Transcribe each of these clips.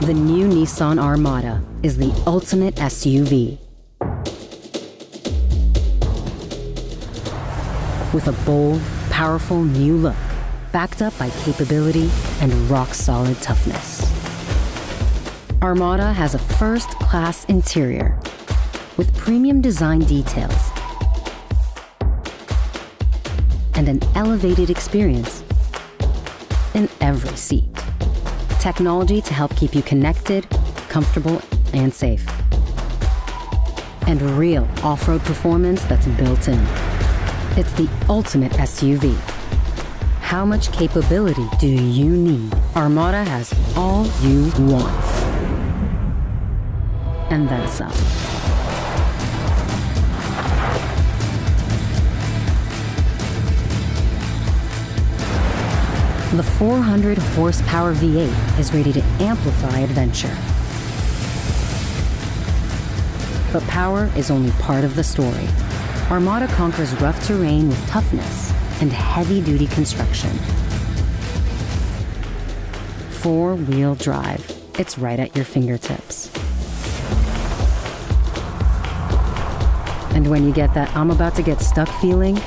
The new Nissan Armada is the ultimate SUV. With a bold, powerful new look, backed up by capability and rock-solid toughness. Armada has a first-class interior with premium design details and an elevated experience in every seat. Technology to help keep you connected, comfortable, and safe. And real off-road performance that's built in. It's the ultimate SUV. How much capability do you need? Armada has all you want. And then some. The 400 horsepower V8 is ready to amplify adventure. But power is only part of the story. Armada conquers rough terrain with toughness and heavy-duty construction. 4-wheel drive. It's right at your fingertips. And when you get that "I'm about to get stuck" feeling,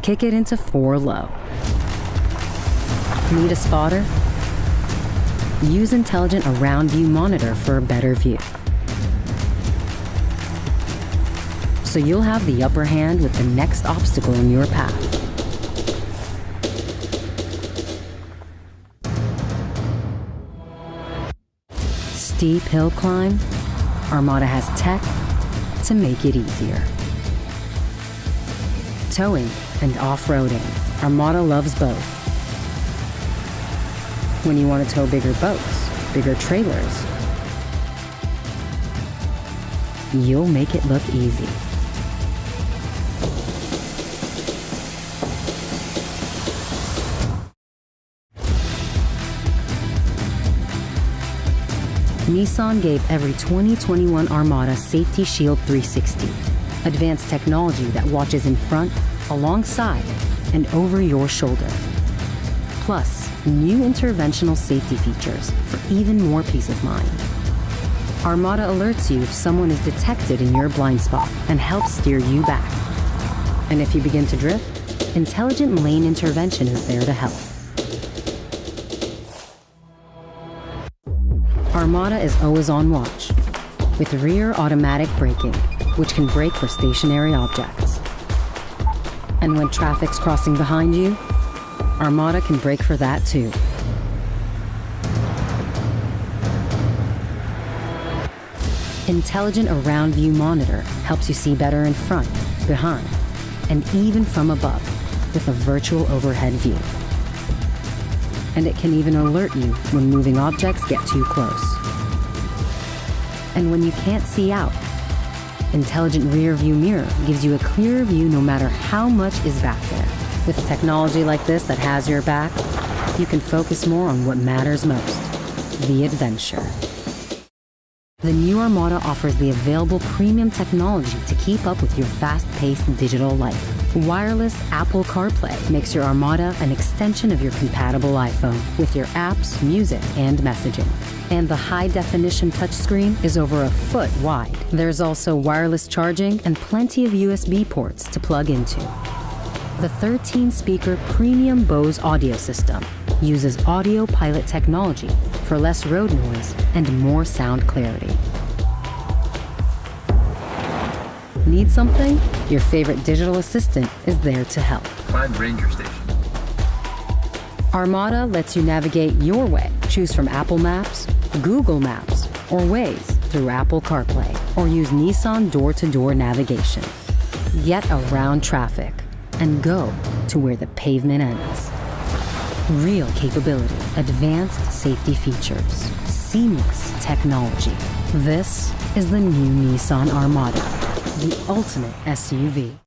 kick it into 4 low. Need a spotter? Use Intelligent Around View Monitor for a better view. So you'll have the upper hand with the next obstacle in your path. Steep hill climb? Armada has tech to make it easier. Towing and off-roading. Armada loves both. When you want to tow bigger boats, bigger trailers, you'll make it look easy. Nissan gave every 2021 Armada Safety Shield 360, advanced technology that watches in front, alongside, and over your shoulder. Plus, new interventional safety features for even more peace of mind. Armada alerts you if someone is detected in your blind spot and helps steer you back. And if you begin to drift, intelligent lane intervention is there to help. Armada is always on watch, with rear automatic braking, which can brake for stationary objects. And when traffic's crossing behind you, Armada can brake for that too. Intelligent Around View Monitor helps you see better in front, behind, and even from above with a virtual overhead view. And it can even alert you when moving objects get too close. And when you can't see out, Intelligent Rear View Mirror gives you a clearer view no matter how much is back there. With technology like this that has your back, you can focus more on what matters most, the adventure. The new Armada offers the available premium technology to keep up with your fast-paced digital life. Wireless Apple CarPlay makes your Armada an extension of your compatible iPhone with your apps, music, and messaging. And the high-definition touchscreen is over a foot wide. There's also wireless charging and plenty of USB ports to plug into. The 13-speaker premium Bose audio system uses audio pilot technology for less road noise and more sound clarity. Need something? Your favorite digital assistant is there to help. Find Ranger Station. Armada lets you navigate your way. Choose from Apple Maps, Google Maps, or Waze through Apple CarPlay, or use Nissan door-to-door navigation. Get around traffic and go to where the pavement ends. Real capability, advanced safety features, seamless technology. This is the new Nissan Armada, the ultimate SUV.